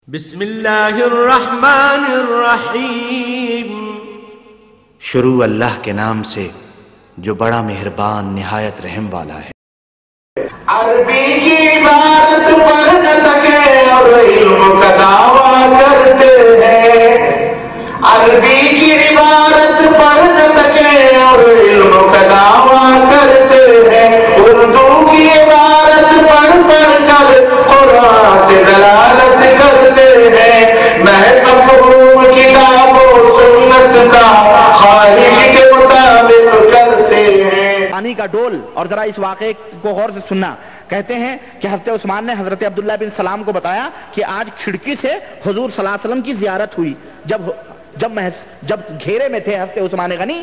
بسم اللہ الرحمن الرحیم، شروع اللہ کے نام سے جو بڑا مہربان نہایت رحم والا ہے۔ عربی کی عبارت پڑھ نہ سکے اور علم کا دعویٰ کرتے ہیں، عربی کی عبارت پڑھ نہ سکے اور علم کا دعویٰ کرتے ہیں، اردو کی عبارت پڑھ کر قرآن سے دلالت کرتے ہیں، محض فہوم کتاب و سنت کا خواہش کے مطابق کرتے ہیں۔ پانی کا ڈول، اور ذرا اس واقعے کو غور سے سننا۔ کہتے ہیں کہ حضرت عثمان نے حضرت عبداللہ بن سلام کو بتایا کہ آج کھڑکی سے حضور صلی اللہ علیہ وسلم کی زیارت ہوئی۔ جب گھیرے میں تھے حضرت عثمان غنی،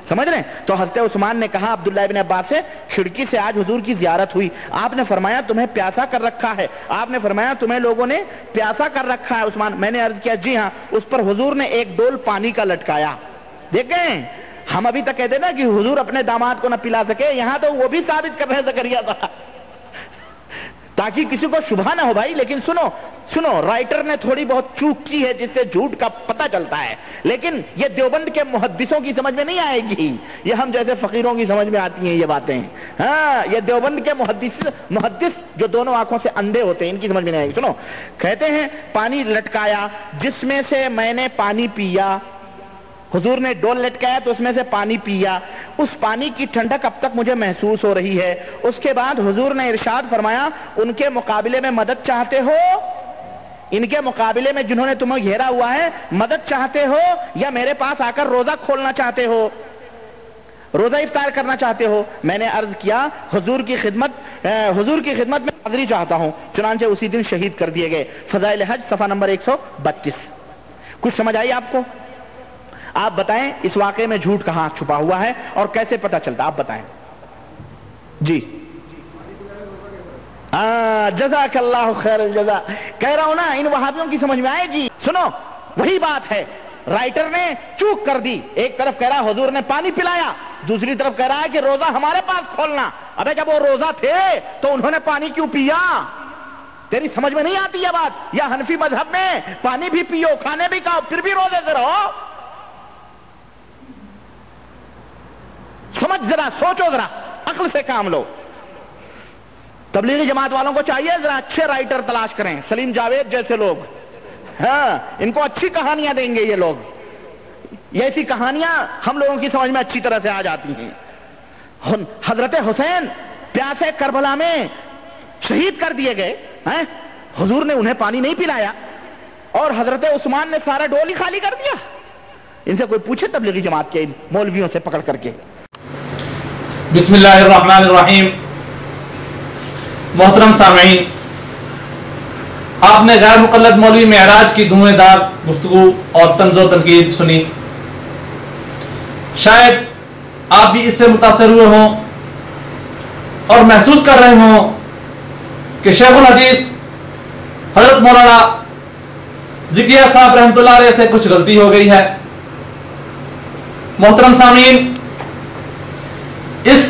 سمجھ رہے ہیں، تو حضرت عثمان نے کہا عبداللہ بن عباس سے، کھڑکی سے آج حضور کی زیارت ہوئی، آپ نے فرمایا تمہیں پیاسا کر رکھا ہے، آپ نے فرمایا تمہیں لوگوں نے پیاسا کر رکھا ہے عثمان۔ میں نے عرض کیا جی ہاں۔ اس پر حضور نے ایک ڈول پانی کا لٹکایا۔ دیکھیں، ہم ابھی تک کہتے نا کہ حضور اپنے داماد کو نہ پلا سکے، یہاں تو وہ بھی ثابت کر رہے ہیں زکریا کا، تاکہ کسی کو شبہ نہ ہو بھائی۔ لیکن سنو، رائٹر نے تھوڑی بہت چوک کی ہے جس سے جھوٹ کا پتہ چلتا ہے، لیکن یہ دیوبند کے محدثوں کی سمجھ میں نہیں آئے گی، یہ ہم جیسے فقیروں کی سمجھ میں آتی ہیں یہ باتیں۔ ہاں، یہ دیوبند کے محدث جو دونوں آنکھوں سے اندھے ہوتے ہیں، ان کی سمجھ میں نہیں آئے گی۔ سنو، کہتے ہیں پانی لٹکایا جس میں سے میں نے پانی پیا، حضور نے ڈول لٹکایا تو اس میں سے پانی پیا، اس پانی کی ٹھنڈک اب تک مجھے محسوس ہو رہی ہے۔ اس کے بعد حضور نے ارشاد فرمایا، ان کے مقابلے میں مدد چاہتے ہو، ان کے مقابلے میں جنہوں نے تمہیں گھیرا ہوا ہے مدد چاہتے ہو، یا میرے پاس آ کر روزہ کھولنا چاہتے ہو، روزہ افطار کرنا چاہتے ہو؟ میں نے عرض کیا حضور کی خدمت میں حاضری چاہتا ہوں۔ چنانچہ اسی دن شہید کر دیے گئے۔ فضائل حج صفحہ نمبر 132۔ کچھ سمجھ آئی آپ کو؟ آپ بتائیں اس واقعے میں جھوٹ کہاں چھپا ہوا ہے اور کیسے پتہ چلتا؟ آپ بتائیں جی۔ جزاک اللہ خیر الجزا۔ کہہ رہا ہوں نا، ان وہابیوں کی سمجھ میں آئے گی۔ سنو، وہی بات ہے، رائٹر نے چوک کر دی۔ ایک طرف کہہ رہا حضور نے پانی پلایا، دوسری طرف کہہ رہا ہے کہ روزہ ہمارے پاس کھولنا۔ ابے جب وہ روزہ تھے تو انہوں نے پانی کیوں پیا؟ تیری سمجھ میں نہیں آتی یہ بات؟ یا حنفی مذہب میں پانی بھی پیو، کھانے بھی کھاؤ، پھر بھی روزے سے رہو؟ سمجھ ذرا، سوچو ذرا، عقل سے کام لو۔ تبلیغی جماعت والوں کو چاہیے ذرا اچھے رائٹر تلاش کریں، سلیم جاوید جیسے لوگ، ہاں، ان کو اچھی کہانیاں دیں گے یہ لوگ۔ یہ ایسی کہانیاں ہم لوگوں کی سمجھ میں اچھی طرح سے آ جاتی ہیں۔ حضرت حسین پیاسے کربلا میں شہید کر دیے گئے، حضور نے انہیں پانی نہیں پلایا، اور حضرت عثمان نے سارا ڈول ہی خالی کر دیا۔ ان سے کوئی پوچھے تبلیغی جماعت کے مولویوں سے پکڑ کر کے۔ بسم اللہ الرحمن الرحیم۔ محترم سامعین، آپ نے غیر مقلد مولوی معراج کی دھویں دار گفتگو اور طنز و تنقید سنی۔ شاید آپ بھی اس سے متاثر ہوئے ہوں اور محسوس کر رہے ہوں کہ شیخ الحدیث حضرت مولانا ذکریہ صاحب رحمۃ اللہ علیہ سے کچھ غلطی ہو گئی ہے۔ محترم سامعین، اس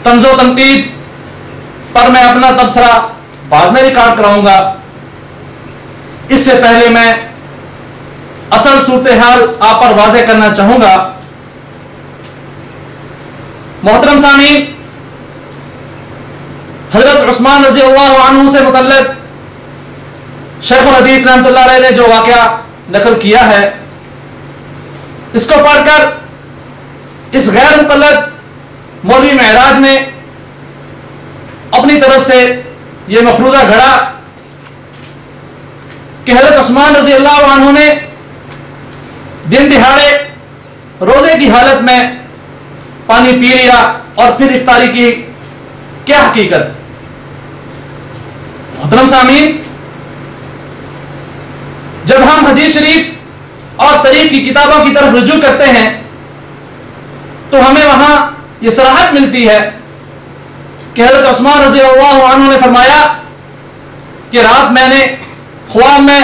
طنز و تنقید پر میں اپنا تبصرہ بعد میں ریکارڈ کراؤں گا۔ اس سے پہلے میں اصل صورتحال آپ پر واضح کرنا چاہوں گا۔ محترم سامعین، حضرت عثمان رضی اللہ عنہ سے متعلق شیخ الحدیث رحمۃ اللہ علیہ نے جو واقعہ نقل کیا ہے، اس کو پڑھ کر اس غیر مقلد مولوی معراج نے اپنی طرف سے یہ مفروضہ گھڑا کہ حضرت عثمان رضی اللہ عنہ نے دن دہاڑے روزے کی حالت میں پانی پی لیا اور پھر افطاری کی۔ کیا حقیقت؟ محترم سامعین، جب ہم حدیث شریف اور تاریخ کی کتابوں کی طرف رجوع کرتے ہیں تو ہمیں وہاں یہ صراحت ملتی ہے کہ حضرت عثمان رضی اللہ عنہ نے فرمایا کہ رات میں نے خواب میں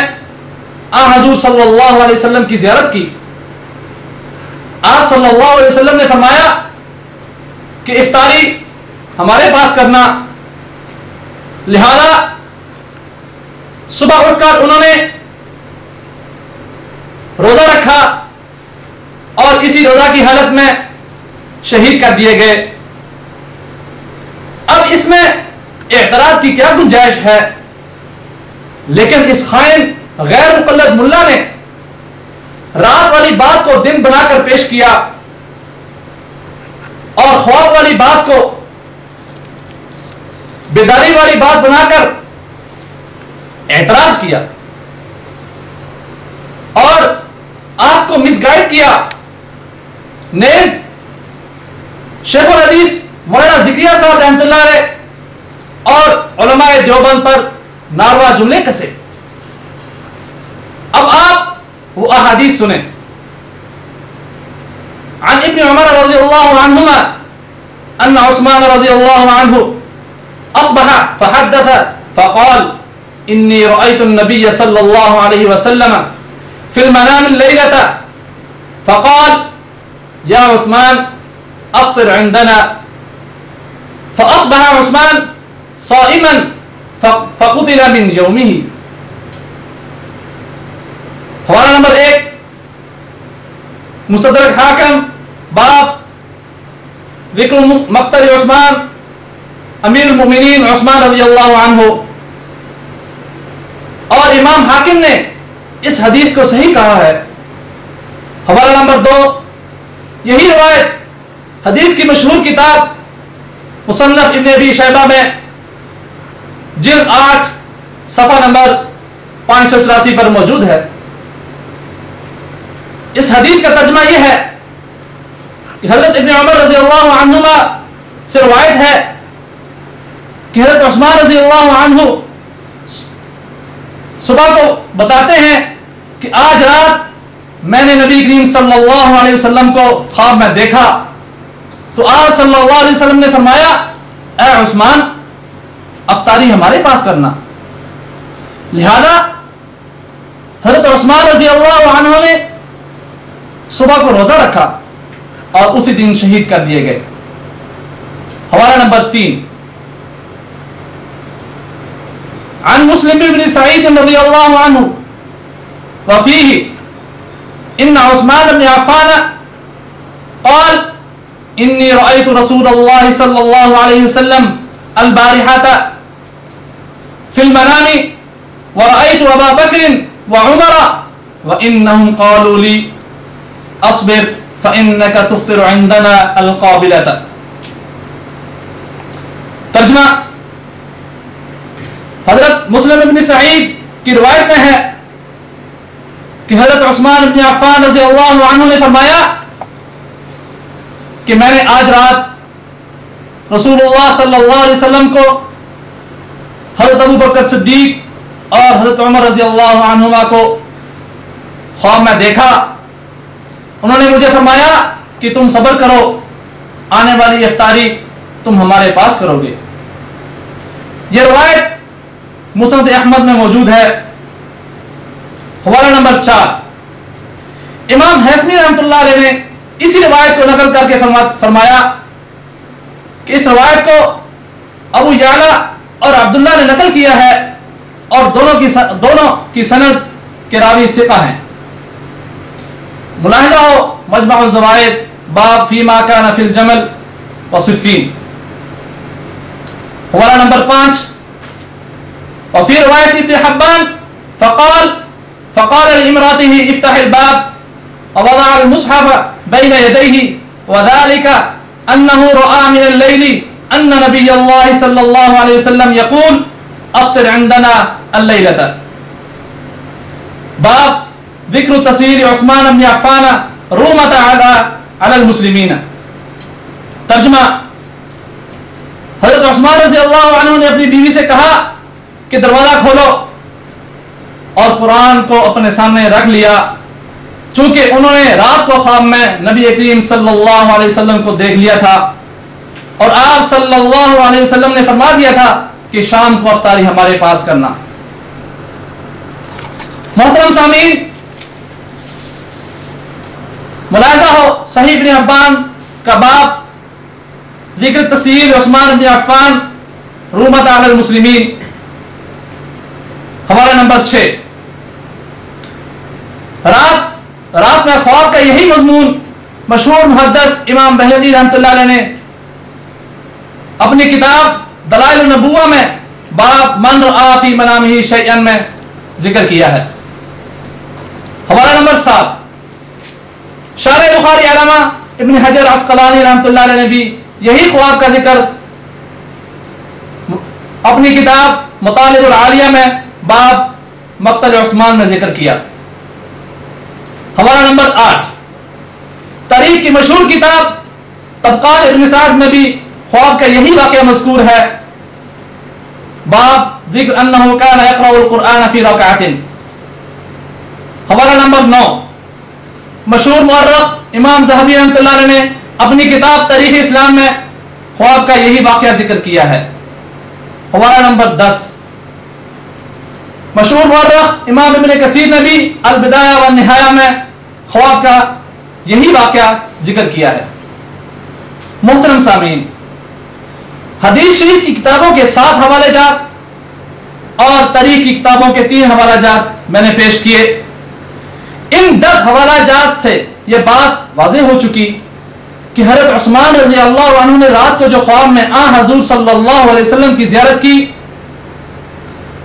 حضور صلی اللہ علیہ وسلم کی زیارت کی۔ آپ صلی اللہ علیہ وسلم نے فرمایا کہ افطاری ہمارے پاس کرنا، لہذا صبح اٹھ کر انہوں نے روزہ رکھا اور اسی روزہ کی حالت میں شہید کر دیے گئے. اب اس میں اعتراض کی کیا گنجائش ہے؟ لیکن اس خائن غیر مقلد ملا نے رات والی بات کو دن بنا کر پیش کیا اور خواب والی بات کو بیداری والی بات بنا کر اعتراض کیا اور آپ کو مس گائیڈ کیا. نیز شیخ الحدیث مولانا ذکریہ صاحب رحمۃ اللہ علیہ اور علماء دیوبند پر ناروا جملے کسے. اب آپ وہ احادیث سنیں. عن ابن عمر رضی اللہ عنہما ان عثمان رضی اللہ عنہ اصبح فحدث فقال انی رأيت النبي صلی اللہ علیہ وسلم في المنام الليلة فقال يا عثمان افطر عندنا فاصبح عثمان صائما فقتل من يومه. حوالہ نمبر 1 مستدرک حاکم باب ذکر مقتل عثمان امیر المؤمنین عثمان رضی اللہ عنہ. اور امام حاکم نے اس حدیث کو صحیح کہا ہے. حوالہ نمبر 2 یہی روایت حدیث کی مشہور کتاب مصنف ابن ابی شیبہ میں جلد 8 صفحہ نمبر 584 پر موجود ہے. اس حدیث کا ترجمہ یہ ہے کہ حضرت ابن عمر رضی اللہ عنہما سے روایت ہے کہ حضرت عثمان رضی اللہ عنہ صبح کو بتاتے ہیں کہ آج رات میں نے نبی کریم صلی اللہ علیہ وسلم کو خواب میں دیکھا تو آپ صلی اللہ علیہ وسلم نے فرمایا اے عثمان افطاری ہمارے پاس کرنا. لہذا حضرت عثمان رضی اللہ عنہ نے صبح کو روزہ رکھا اور اسی دن شہید کر دیے گئے. حوالہ نمبر 3 عن مسلم بن سعید رضی اللہ عنہ وفیہ ان عثمان بن عفان قال انی رأیت رسول اللہ صلی اللہ علیہ وسلم البارحة في المنام ورأيت أبا بكر وعمر وإنهم قالوا لي اصبر فإنك تفطر عندنا القابلة. ترجمہ حضرت مسلم بن سعید کی روایت میں ہے کہ حضرت عثمان بن عفان رضی اللہ عنہ نے فرمایا کہ میں نے آج رات رسول اللہ صلی اللہ علیہ وسلم کو حضرت ابو بکر صدیق اور حضرت عمر رضی اللہ عنہما کو خواب میں دیکھا. انہوں نے مجھے فرمایا کہ تم صبر کرو آنے والی افطاری تم ہمارے پاس کرو گے. یہ روایت مسند احمد میں موجود ہے. حوالہ نمبر 4 امام حیثمی رحمۃ اللہ علیہ نے اسی روایت کو نقل کر کے فرمایا کہ اس روایت کو ابو یعلا اور عبداللہ نے نقل کیا ہے اور دونوں کی سند کے راوی ثقہ ہیں. ملاحظہ ہو مجمع الزوائد باب فیما کان فی الجمل وصفین. حوالہ نمبر 5 وفی روایت ابن حبان فقال لامرأته افتح الباب ووضع المصحف بين يديه وذلك انه رأى من الليل ان نبي الله صلى الله عليه وسلم يقول افطر عندنا الليلة. باب ذکر تصویر عثمان بن عفان رومت علی المسلمین. ترجمہ حضرت عثمان رضی اللہ عنہ نے اپنی بیوی سے کہا کہ دروازہ کھولو اور قرآن کو اپنے سامنے رکھ لیا چونکہ انہوں نے رات کو خواب میں نبی کریم صلی اللہ علیہ وسلم کو دیکھ لیا تھا اور آپ صلی اللہ علیہ وسلم نے فرما دیا تھا کہ شام کو افطاری ہمارے پاس کرنا. محترم سامعین ملاحظہ ہو صحیح ابن حبان کا باب ذکر تسییر عثمان بن عفان رومت علی المسلمین. حوالہ نمبر 6 رات رات میں خواب کا یہی مضمون مشہور محدث امام بہقی رحمۃ اللہ علیہ نے اپنی کتاب دلائل النبوہ میں باب من رآ فی منامہ شیئا میں ذکر کیا ہے۔ حوالہ نمبر 7، شارح بخاری علامہ ابن حجر عسقلانی رحمۃ اللہ علیہ نے بھی یہی خواب کا ذکر اپنی کتاب مطالب العالیہ میں باب مقتل عثمان میں ذکر کیا۔ حوالہ نمبر 8، تاریخ کی مشہور کتاب طبقات ابن سعد میں بھی خواب کا یہی واقعہ مذکور ہے، باب ذکر انہ کان یقرأ القرآن فی رکعۃ۔ حوالہ نمبر 9، مشہور مورخ امام ذہبی رحمۃ اللہ علیہ نے اپنی کتاب تاریخ اسلام میں خواب کا یہی واقعہ ذکر کیا ہے۔ حوالہ نمبر 10، مشہور مورخ امام ابن کثیر نے بھی البدایہ والنہایہ میں خواب کا یہی واقعہ ذکر کیا ہے۔ محترم سامعین، حدیث شریف کی کتابوں کے 7 حوالے جات اور تاریخ کی کتابوں کے 3 حوالہ جات میں نے پیش کیے۔ ان 10 حوالہ جات سے یہ بات واضح ہو چکی کہ حضرت عثمان رضی اللہ عنہ نے رات کو جو خواب میں حضور صلی اللہ علیہ وسلم کی زیارت کی،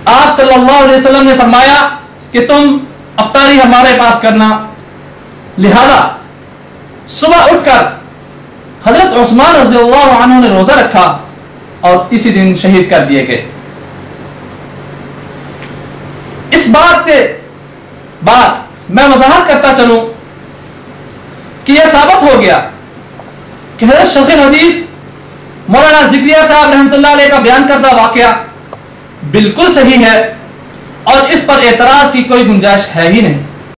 آپ صلی اللہ علیہ وسلم نے فرمایا کہ تم افطاری ہمارے پاس کرنا، لہذا صبح اٹھ کر حضرت عثمان رضی اللہ عنہ نے روزہ رکھا اور اسی دن شہید کر دیے گئے۔ اس بات کے بعد میں وضاحت کرتا چلوں کہ یہ ثابت ہو گیا کہ حضرت شیخ الحدیث مولانا ذکریہ صاحب رحمۃ اللہ علیہ کا بیان کردہ واقعہ بالکل صحیح ہے اور اس پر اعتراض کی کوئی گنجائش ہے ہی نہیں۔